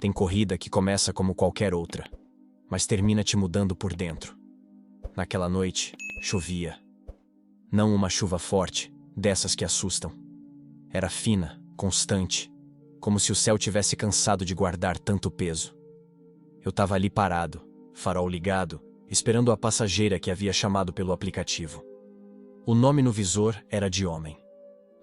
Tem corrida que começa como qualquer outra, mas termina te mudando por dentro. Naquela noite, chovia. Não uma chuva forte, dessas que assustam. Era fina, constante, como se o céu tivesse cansado de guardar tanto peso. Eu estava ali parado, farol ligado, esperando a passageira que havia chamado pelo aplicativo. O nome no visor era de homem,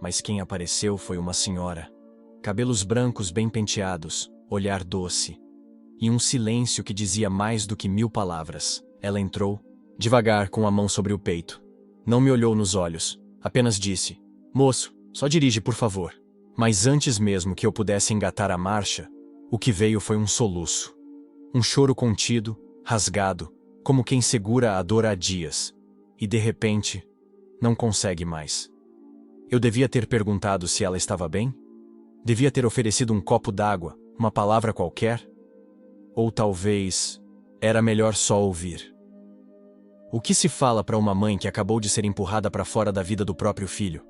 mas quem apareceu foi uma senhora. Cabelos brancos bem penteados, olhar doce, e um silêncio que dizia mais do que 1000 palavras. Ela entrou, devagar, com a mão sobre o peito. Não me olhou nos olhos, apenas disse: "Moço, só dirige, por favor." Mas antes mesmo que eu pudesse engatar a marcha, o que veio foi um soluço. Um choro contido, rasgado, como quem segura a dor há dias, e de repente, não consegue mais. Eu devia ter perguntado se ela estava bem? Devia ter oferecido um copo d'água, uma palavra qualquer? Ou talvez, era melhor só ouvir. O que se fala para uma mãe que acabou de ser empurrada para fora da vida do próprio filho?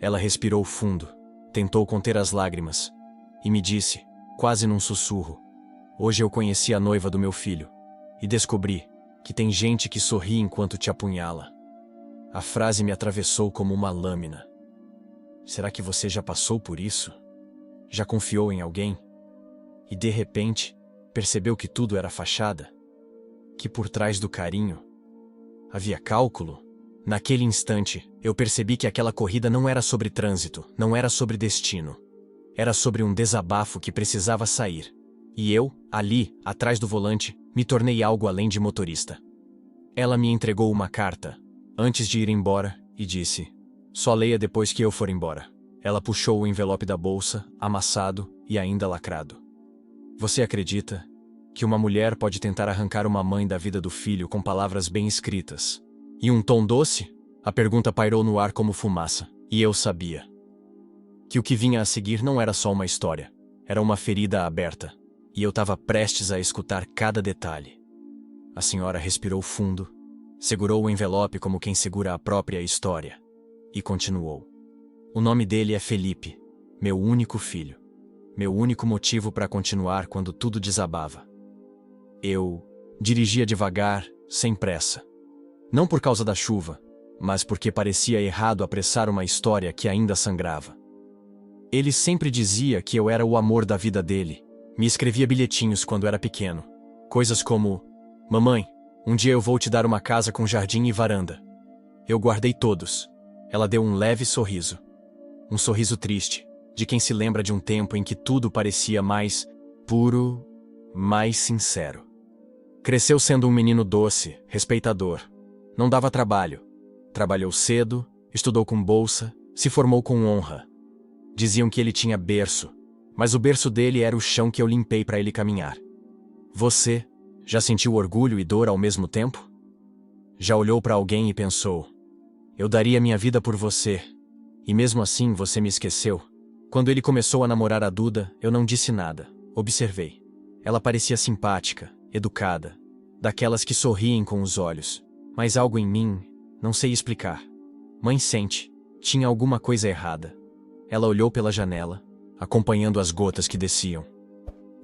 Ela respirou fundo, tentou conter as lágrimas, e me disse, quase num sussurro: "Hoje eu conheci a noiva do meu filho, e descobri que tem gente que sorri enquanto te apunhala." A frase me atravessou como uma lâmina. Será que você já passou por isso? Já confiou em alguém? E de repente, percebeu que tudo era fachada? Que por trás do carinho havia cálculo? Naquele instante, eu percebi que aquela corrida não era sobre trânsito, não era sobre destino. Era sobre um desabafo que precisava sair. E eu, ali, atrás do volante, me tornei algo além de motorista. Ela me entregou uma carta, antes de ir embora, e disse: "Só leia depois que eu for embora." Ela puxou o envelope da bolsa, amassado e ainda lacrado. Você acredita que uma mulher pode tentar arrancar uma mãe da vida do filho com palavras bem escritas? E um tom doce? A pergunta pairou no ar como fumaça, e eu sabia que o que vinha a seguir não era só uma história, era uma ferida aberta, e eu estava prestes a escutar cada detalhe. A senhora respirou fundo, segurou o envelope como quem segura a própria história, e continuou: "O nome dele é Felipe, meu único filho, meu único motivo para continuar quando tudo desabava." Eu dirigia devagar, sem pressa. Não por causa da chuva, mas porque parecia errado apressar uma história que ainda sangrava. Ele sempre dizia que eu era o amor da vida dele. Me escrevia bilhetinhos quando era pequeno. Coisas como: "Mamãe, um dia eu vou te dar uma casa com jardim e varanda." Eu guardei todos. Ela deu um leve sorriso. Um sorriso triste, de quem se lembra de um tempo em que tudo parecia mais puro, mais sincero. Cresceu sendo um menino doce, respeitador. Não dava trabalho. Trabalhou cedo, estudou com bolsa, se formou com honra. Diziam que ele tinha berço, mas o berço dele era o chão que eu limpei para ele caminhar. Você já sentiu orgulho e dor ao mesmo tempo? Já olhou para alguém e pensou: "Eu daria minha vida por você, e mesmo assim você me esqueceu?" Quando ele começou a namorar a Duda, eu não disse nada, observei. Ela parecia simpática, educada, daquelas que sorriem com os olhos, mas algo em mim, não sei explicar. Mãe sente, tinha alguma coisa errada. Ela olhou pela janela, acompanhando as gotas que desciam.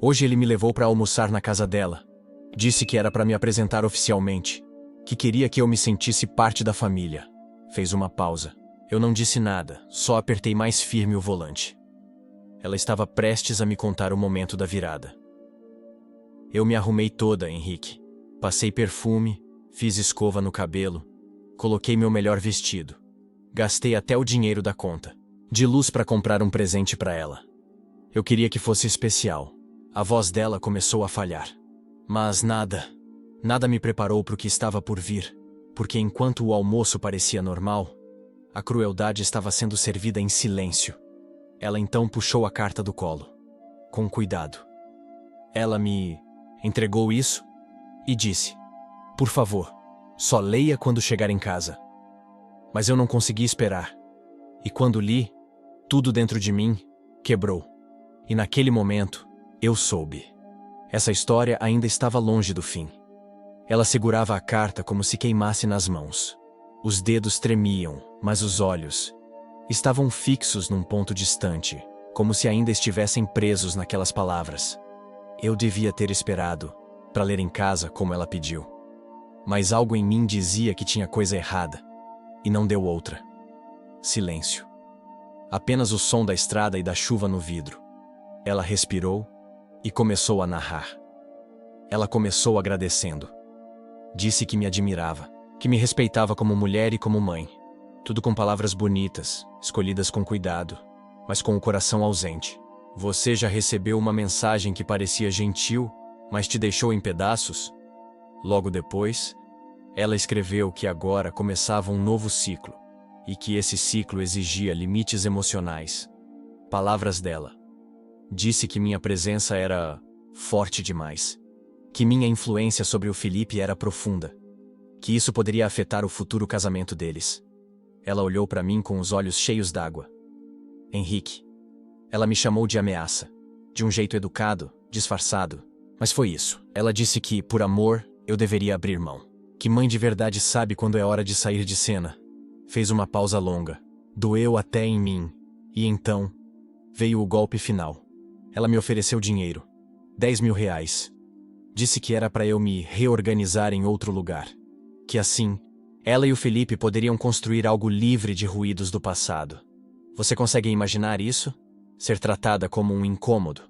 Hoje ele me levou para almoçar na casa dela. Disse que era para me apresentar oficialmente, que queria que eu me sentisse parte da família. Fez uma pausa. Eu não disse nada, só apertei mais firme o volante. Ela estava prestes a me contar o momento da virada. Eu me arrumei toda, Henrique. Passei perfume, fiz escova no cabelo, coloquei meu melhor vestido. Gastei até o dinheiro da conta de luz para comprar um presente para ela. Eu queria que fosse especial. A voz dela começou a falhar. Mas nada me preparou para o que estava por vir, porque enquanto o almoço parecia normal, a crueldade estava sendo servida em silêncio. Ela então puxou a carta do colo, com cuidado. Ela me entregou isso e disse: "Por favor, só leia quando chegar em casa." Mas eu não consegui esperar. E quando li, tudo dentro de mim quebrou. E naquele momento, eu soube. Essa história ainda estava longe do fim. Ela segurava a carta como se queimasse nas mãos. Os dedos tremiam, mas os olhos estavam fixos num ponto distante, como se ainda estivessem presos naquelas palavras. Eu devia ter esperado, para ler em casa como ela pediu. Mas algo em mim dizia que tinha coisa errada, e não deu outra. Silêncio. Apenas o som da estrada e da chuva no vidro. Ela respirou e começou a narrar. Ela começou agradecendo. Disse que me admirava, que me respeitava como mulher e como mãe. Tudo com palavras bonitas, escolhidas com cuidado, mas com o coração ausente. Você já recebeu uma mensagem que parecia gentil, mas te deixou em pedaços? Logo depois, ela escreveu que agora começava um novo ciclo, e que esse ciclo exigia limites emocionais. Palavras dela. Disse que minha presença era forte demais, que minha influência sobre o Felipe era profunda, que isso poderia afetar o futuro casamento deles. Ela olhou para mim com os olhos cheios d'água. Henrique. Ela me chamou de ameaça, de um jeito educado, disfarçado, mas foi isso. Ela disse que, por amor, eu deveria abrir mão. Que mãe de verdade sabe quando é hora de sair de cena. Fez uma pausa longa. Doeu até em mim. E então, veio o golpe final. Ela me ofereceu dinheiro. 10 mil reais. Disse que era para eu me reorganizar em outro lugar. Que assim, ela e o Felipe poderiam construir algo livre de ruídos do passado. Você consegue imaginar isso? Ser tratada como um incômodo,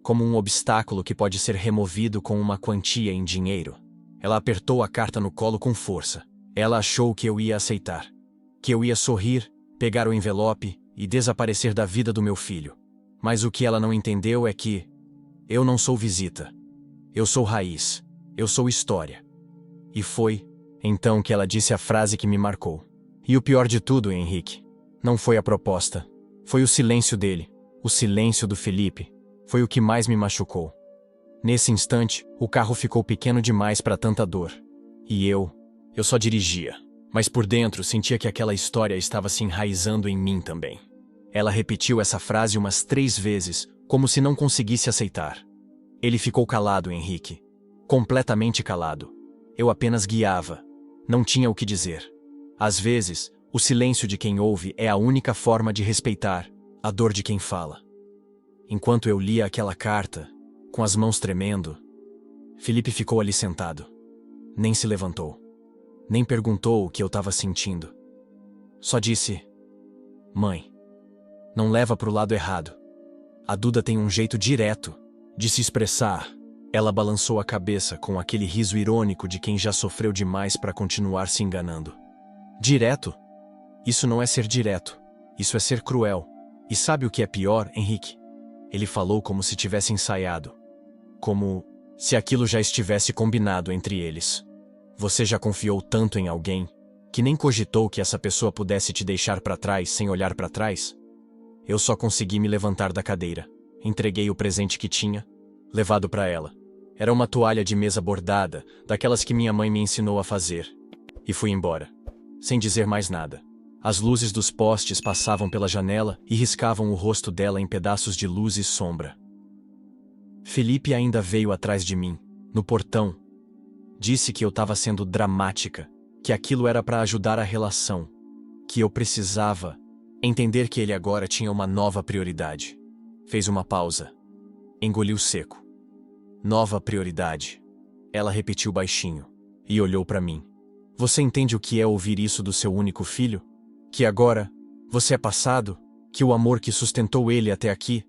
como um obstáculo que pode ser removido com uma quantia em dinheiro. Ela apertou a carta no colo com força. Ela achou que eu ia aceitar, que eu ia sorrir, pegar o envelope e desaparecer da vida do meu filho. Mas o que ela não entendeu é que eu não sou visita. Eu sou raiz. Eu sou história. E foi então que ela disse a frase que me marcou. E o pior de tudo, Henrique, não foi a proposta. Foi o silêncio dele. O silêncio do Felipe foi o que mais me machucou. Nesse instante, o carro ficou pequeno demais para tanta dor. E eu só dirigia. Mas por dentro sentia que aquela história estava se enraizando em mim também. Ela repetiu essa frase umas 3 vezes, como se não conseguisse aceitar. Ele ficou calado, Henrique. Completamente calado. Eu apenas guiava. Não tinha o que dizer. Às vezes, o silêncio de quem ouve é a única forma de respeitar a dor de quem fala. Enquanto eu lia aquela carta, com as mãos tremendo, Felipe ficou ali sentado. Nem se levantou. Nem perguntou o que eu estava sentindo. Só disse: Mãe, não leva pro lado errado. A Duda tem um jeito direto de se expressar. Ela balançou a cabeça com aquele riso irônico de quem já sofreu demais para continuar se enganando. Direto? Isso não é ser direto. Isso é ser cruel. E sabe o que é pior, Henrique? Ele falou como se tivesse ensaiado. Como se aquilo já estivesse combinado entre eles. Você já confiou tanto em alguém que nem cogitou que essa pessoa pudesse te deixar para trás sem olhar para trás? Eu só consegui me levantar da cadeira. Entreguei o presente que tinha, levado para ela. Era uma toalha de mesa bordada, daquelas que minha mãe me ensinou a fazer. E fui embora, sem dizer mais nada. As luzes dos postes passavam pela janela e riscavam o rosto dela em pedaços de luz e sombra. Felipe ainda veio atrás de mim, no portão. Disse que eu estava sendo dramática, que aquilo era para ajudar a relação, que eu precisava entender que ele agora tinha uma nova prioridade. Fez uma pausa. Engoliu seco. Nova prioridade. Ela repetiu baixinho e olhou para mim. Você entende o que é ouvir isso do seu único filho? Que agora você é passado? Que o amor que sustentou ele até aqui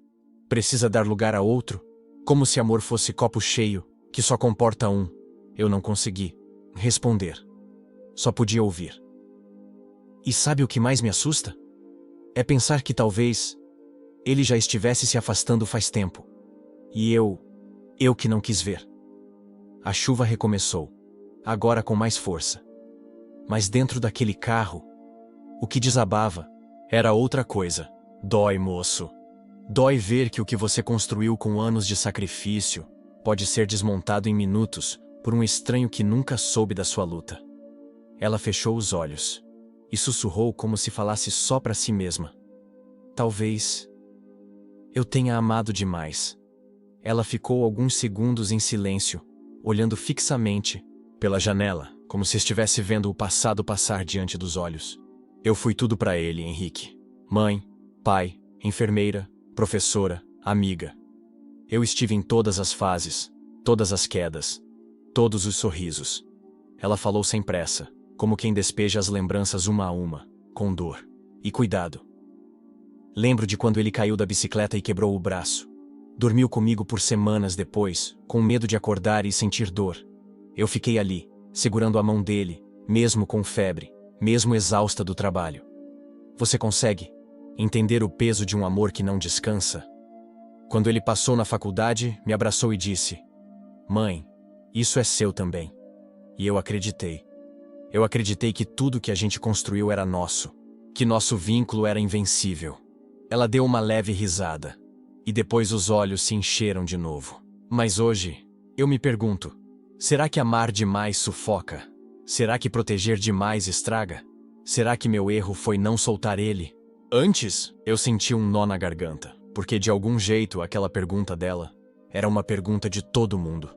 precisa dar lugar a outro? Como se amor fosse copo cheio, que só comporta um. Eu não consegui responder. Só podia ouvir. E sabe o que mais me assusta? É pensar que talvez ele já estivesse se afastando faz tempo. E eu que não quis ver. A chuva recomeçou, agora com mais força. Mas dentro daquele carro, o que desabava era outra coisa. Dói, moço. Dói ver que o que você construiu com anos de sacrifício pode ser desmontado em minutos por um estranho que nunca soube da sua luta. Ela fechou os olhos e sussurrou como se falasse só para si mesma. Talvez eu tenha amado demais. Ela ficou alguns segundos em silêncio, olhando fixamente pela janela, como se estivesse vendo o passado passar diante dos olhos. Eu fui tudo para ele, Henrique. Mãe, pai, enfermeira, professora, amiga. Eu estive em todas as fases, todas as quedas, todos os sorrisos. Ela falou sem pressa, como quem despeja as lembranças uma a uma, com dor e cuidado. Lembro de quando ele caiu da bicicleta e quebrou o braço. Dormiu comigo por semanas depois, com medo de acordar e sentir dor. Eu fiquei ali, segurando a mão dele, mesmo com febre, mesmo exausta do trabalho. Você consegue entender o peso de um amor que não descansa? Quando ele passou na faculdade, me abraçou e disse: "Mãe, isso é seu também." E eu acreditei. Eu acreditei que tudo que a gente construiu era nosso, que nosso vínculo era invencível. Ela deu uma leve risada. E depois os olhos se encheram de novo. Mas hoje, eu me pergunto, será que amar demais sufoca? Será que proteger demais estraga? Será que meu erro foi não soltar ele? Antes, eu senti um nó na garganta, porque de algum jeito aquela pergunta dela era uma pergunta de todo mundo.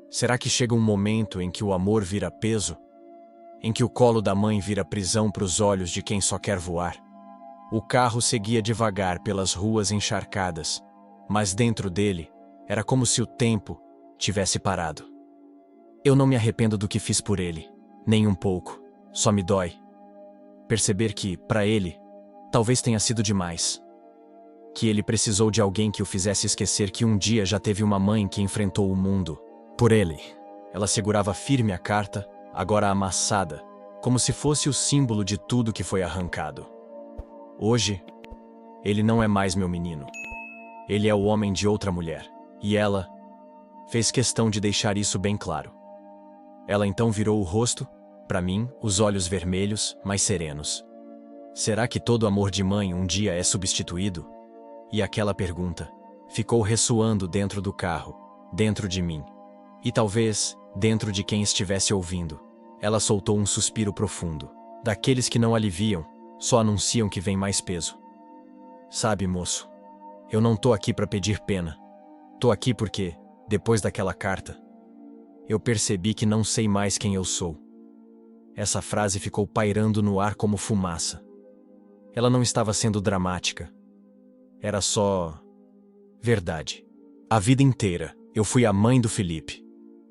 Será que chega um momento em que o amor vira peso? Em que o colo da mãe vira prisão para os olhos de quem só quer voar? O carro seguia devagar pelas ruas encharcadas, mas dentro dele era como se o tempo tivesse parado. Eu não me arrependo do que fiz por ele, nem um pouco, só me dói perceber que, para ele, talvez tenha sido demais. Que ele precisou de alguém que o fizesse esquecer que um dia já teve uma mãe que enfrentou o mundo. Por ele. Ela segurava firme a carta, agora amassada, como se fosse o símbolo de tudo que foi arrancado. Hoje, ele não é mais meu menino. Ele é o homem de outra mulher. E ela fez questão de deixar isso bem claro. Ela então virou o rosto, para mim, os olhos vermelhos, mas serenos. Será que todo amor de mãe um dia é substituído? E aquela pergunta ficou ressoando dentro do carro, dentro de mim. E talvez, dentro de quem estivesse ouvindo. Ela soltou um suspiro profundo. Daqueles que não aliviam, só anunciam que vem mais peso. Sabe, moço, eu não tô aqui para pedir pena. Tô aqui porque, depois daquela carta, eu percebi que não sei mais quem eu sou. Essa frase ficou pairando no ar como fumaça. Ela não estava sendo dramática. Era só verdade. A vida inteira, eu fui a mãe do Felipe.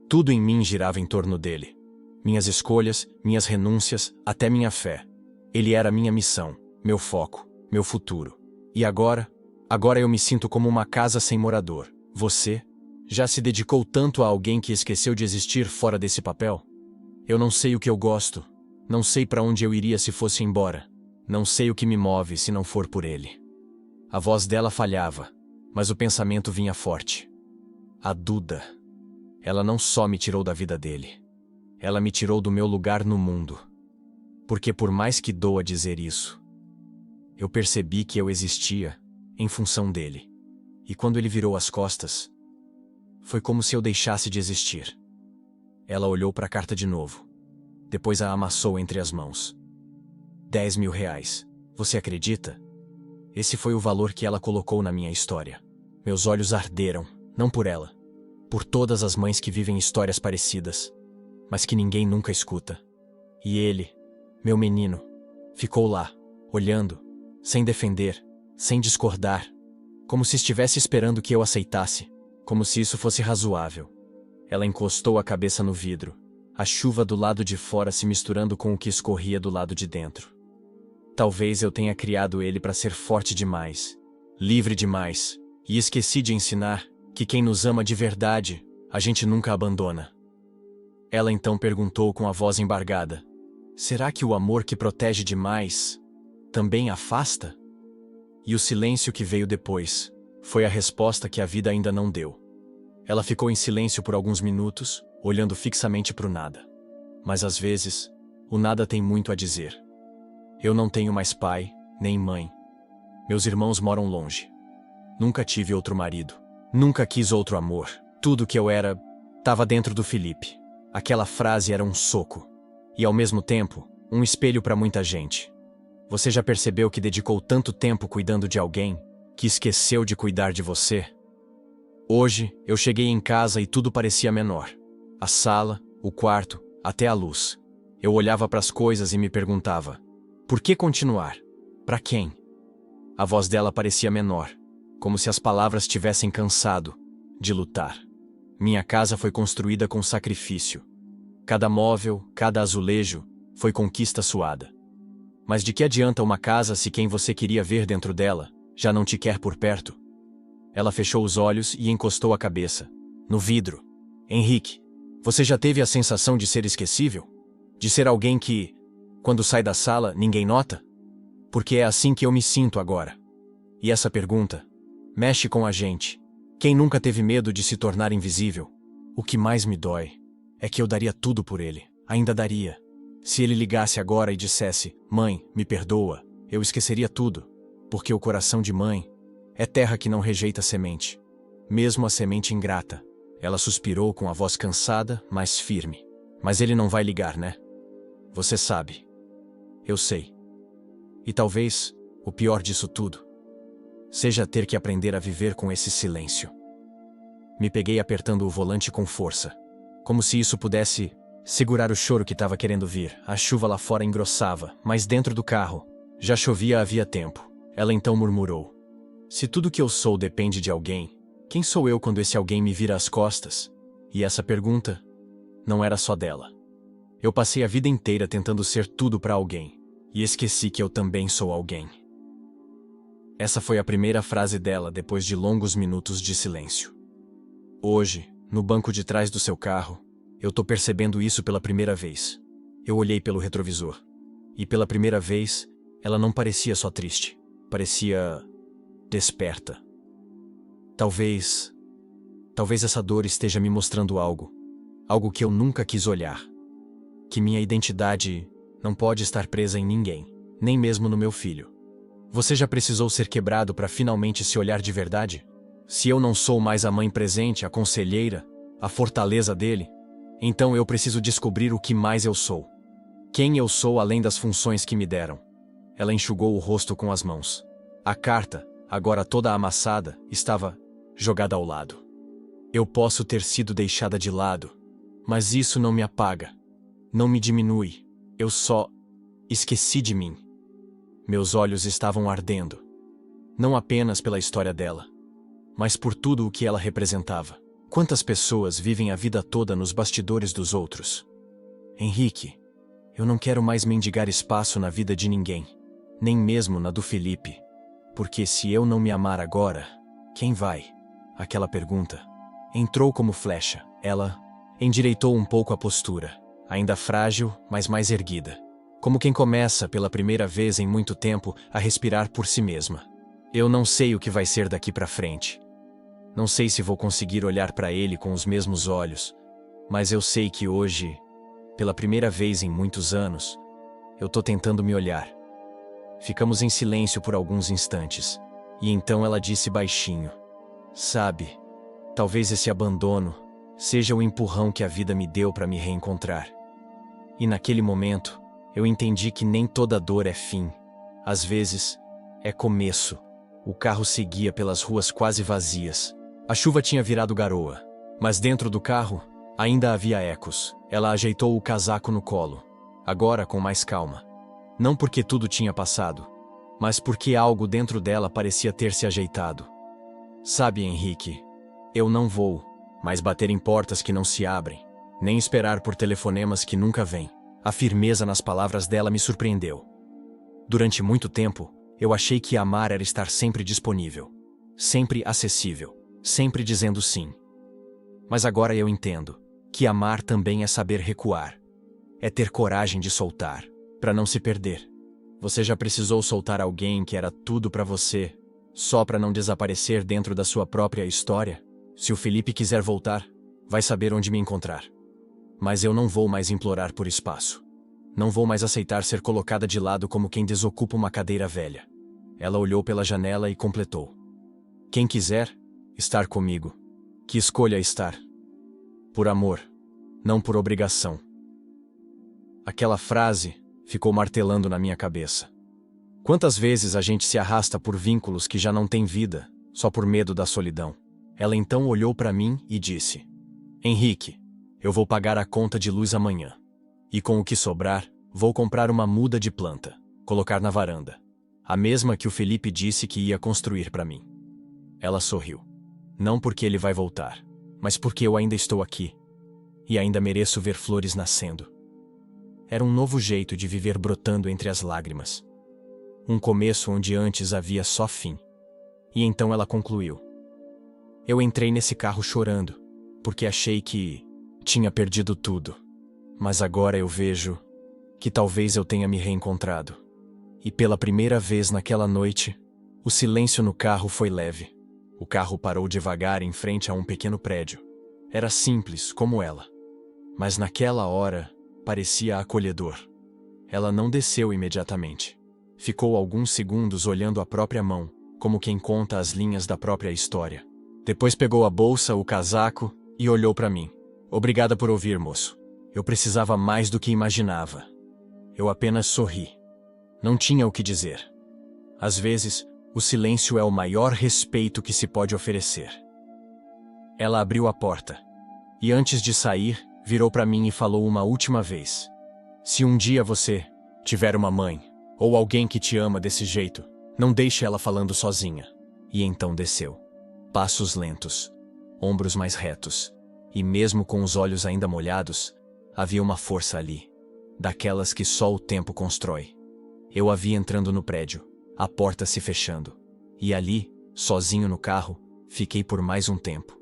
Tudo em mim girava em torno dele. Minhas escolhas, minhas renúncias, até minha fé. Ele era minha missão, meu foco, meu futuro. E agora eu me sinto como uma casa sem morador. Você já se dedicou tanto a alguém que esqueceu de existir fora desse papel? Eu não sei o que eu gosto. Não sei para onde eu iria se fosse embora. Não sei o que me move se não for por ele. A voz dela falhava, mas o pensamento vinha forte. A Duda. Ela não só me tirou da vida dele. Ela me tirou do meu lugar no mundo. Porque por mais que doa dizer isso, eu percebi que eu existia em função dele. E quando ele virou as costas, foi como se eu deixasse de existir. Ela olhou para a carta de novo. Depois a amassou entre as mãos. 10 mil reais. Você acredita? Esse foi o valor que ela colocou na minha história. Meus olhos arderam, não por ela, por todas as mães que vivem histórias parecidas, mas que ninguém nunca escuta. E ele, meu menino, ficou lá, olhando, sem defender, sem discordar, como se estivesse esperando que eu aceitasse, como se isso fosse razoável. Ela encostou a cabeça no vidro, a chuva do lado de fora se misturando com o que escorria do lado de dentro. Talvez eu tenha criado ele para ser forte demais, livre demais, e esqueci de ensinar que quem nos ama de verdade, a gente nunca abandona. Ela então perguntou com a voz embargada: será que o amor que protege demais também afasta? E o silêncio que veio depois foi a resposta que a vida ainda não deu. Ela ficou em silêncio por alguns minutos, olhando fixamente para o nada. Mas às vezes, o nada tem muito a dizer. Eu não tenho mais pai, nem mãe. Meus irmãos moram longe. Nunca tive outro marido. Nunca quis outro amor. Tudo que eu era estava dentro do Felipe. Aquela frase era um soco. E ao mesmo tempo, um espelho para muita gente. Você já percebeu que dedicou tanto tempo cuidando de alguém que esqueceu de cuidar de você? Hoje, eu cheguei em casa e tudo parecia menor. A sala, o quarto, até a luz. Eu olhava para as coisas e me perguntava: por que continuar? Para quem? A voz dela parecia menor, como se as palavras tivessem cansado, de lutar. Minha casa foi construída com sacrifício. Cada móvel, cada azulejo, foi conquista suada. Mas de que adianta uma casa se quem você queria ver dentro dela já não te quer por perto? Ela fechou os olhos e encostou a cabeça no vidro. Henrique, você já teve a sensação de ser esquecível? De ser alguém que, quando sai da sala, ninguém nota? Porque é assim que eu me sinto agora. E essa pergunta mexe com a gente. Quem nunca teve medo de se tornar invisível? O que mais me dói é que eu daria tudo por ele. Ainda daria. Se ele ligasse agora e dissesse: "Mãe, me perdoa", eu esqueceria tudo. Porque o coração de mãe é terra que não rejeita semente. Mesmo a semente ingrata. Ela suspirou com a voz cansada, mas firme. Mas ele não vai ligar, né? Você sabe. Eu sei. E talvez, o pior disso tudo, seja ter que aprender a viver com esse silêncio. Me peguei apertando o volante com força. Como se isso pudesse segurar o choro que estava querendo vir. A chuva lá fora engrossava, mas dentro do carro já chovia havia tempo. Ela então murmurou: "Se tudo que eu sou depende de alguém, quem sou eu quando esse alguém me vira as costas?" E essa pergunta não era só dela. Eu passei a vida inteira tentando ser tudo para alguém, e esqueci que eu também sou alguém. Essa foi a primeira frase dela depois de longos minutos de silêncio. Hoje, no banco de trás do seu carro, eu tô percebendo isso pela primeira vez. Eu olhei pelo retrovisor. E pela primeira vez, ela não parecia só triste. Parecia desperta. Talvez essa dor esteja me mostrando algo. Algo que eu nunca quis olhar. Que minha identidade não pode estar presa em ninguém, nem mesmo no meu filho. Você já precisou ser quebrado para finalmente se olhar de verdade? Se eu não sou mais a mãe presente, a conselheira, a fortaleza dele, então eu preciso descobrir o que mais eu sou. Quem eu sou além das funções que me deram. Ela enxugou o rosto com as mãos. A carta, agora toda amassada, estava jogada ao lado. Eu posso ter sido deixada de lado, mas isso não me apaga. Não me diminui. Eu só esqueci de mim. Meus olhos estavam ardendo. Não apenas pela história dela, mas por tudo o que ela representava. Quantas pessoas vivem a vida toda nos bastidores dos outros? Henrique, eu não quero mais mendigar espaço na vida de ninguém, nem mesmo na do Felipe. Porque se eu não me amar agora, quem vai? Aquela pergunta entrou como flecha. Ela endireitou um pouco a postura, ainda frágil, mas mais erguida. Como quem começa pela primeira vez em muito tempo a respirar por si mesma. Eu não sei o que vai ser daqui pra frente. Não sei se vou conseguir olhar para ele com os mesmos olhos, mas eu sei que hoje, pela primeira vez em muitos anos, eu tô tentando me olhar. Ficamos em silêncio por alguns instantes, e então ela disse baixinho: "Sabe, talvez esse abandono seja o empurrão que a vida me deu para me reencontrar." E naquele momento, eu entendi que nem toda dor é fim. Às vezes, é começo. O carro seguia pelas ruas quase vazias. A chuva tinha virado garoa, mas dentro do carro ainda havia ecos. Ela ajeitou o casaco no colo, agora com mais calma. Não porque tudo tinha passado, mas porque algo dentro dela parecia ter se ajeitado. Sabe, Henrique, eu não vou mais bater em portas que não se abrem, nem esperar por telefonemas que nunca vêm. A firmeza nas palavras dela me surpreendeu. Durante muito tempo, eu achei que amar era estar sempre disponível, sempre acessível, sempre dizendo sim. Mas agora eu entendo que amar também é saber recuar. É ter coragem de soltar, para não se perder. Você já precisou soltar alguém que era tudo para você, só para não desaparecer dentro da sua própria história? Se o Felipe quiser voltar, vai saber onde me encontrar. Mas eu não vou mais implorar por espaço. Não vou mais aceitar ser colocada de lado como quem desocupa uma cadeira velha. Ela olhou pela janela e completou: "Quem quiser estar comigo, que escolha estar. Por amor, não por obrigação." Aquela frase ficou martelando na minha cabeça. Quantas vezes a gente se arrasta por vínculos que já não têm vida, só por medo da solidão? Ela então olhou para mim e disse: "Henrique, eu vou pagar a conta de luz amanhã. E com o que sobrar, vou comprar uma muda de planta, colocar na varanda. A mesma que o Felipe disse que ia construir para mim." Ela sorriu. Não porque ele vai voltar, mas porque eu ainda estou aqui. E ainda mereço ver flores nascendo. Era um novo jeito de viver brotando entre as lágrimas. Um começo onde antes havia só fim. E então ela concluiu. Eu entrei nesse carro chorando, porque achei que tinha perdido tudo. Mas agora eu vejo que talvez eu tenha me reencontrado. E pela primeira vez naquela noite, o silêncio no carro foi leve. O carro parou devagar em frente a um pequeno prédio. Era simples, como ela. Mas naquela hora, parecia acolhedor. Ela não desceu imediatamente. Ficou alguns segundos olhando a própria mão, como quem conta as linhas da própria história. Depois pegou a bolsa, o casaco e olhou para mim. Obrigada por ouvir, moço. Eu precisava mais do que imaginava. Eu apenas sorri. Não tinha o que dizer. Às vezes, o silêncio é o maior respeito que se pode oferecer. Ela abriu a porta. E antes de sair, virou para mim e falou uma última vez. Se um dia você tiver uma mãe, ou alguém que te ama desse jeito, não deixe ela falando sozinha. E então desceu. Passos lentos, ombros mais retos, e mesmo com os olhos ainda molhados, havia uma força ali, daquelas que só o tempo constrói. Eu a vi entrando no prédio, a porta se fechando, e ali, sozinho no carro, fiquei por mais um tempo.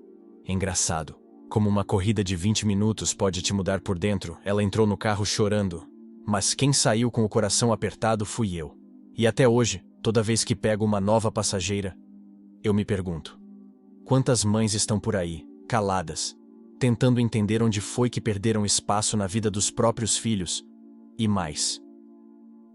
Engraçado, como uma corrida de 20 minutos pode te mudar por dentro. Ela entrou no carro chorando, mas quem saiu com o coração apertado fui eu. E até hoje, toda vez que pego uma nova passageira, eu me pergunto: quantas mães estão por aí, caladas, tentando entender onde foi que perderam espaço na vida dos próprios filhos? E mais,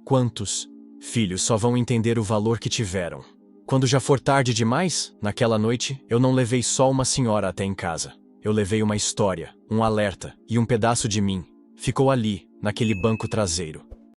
quantos filhos só vão entender o valor que tiveram quando já for tarde demais? Naquela noite, eu não levei só uma senhora até em casa. Eu levei uma história, um alerta, e um pedaço de mim ficou ali, naquele banco traseiro.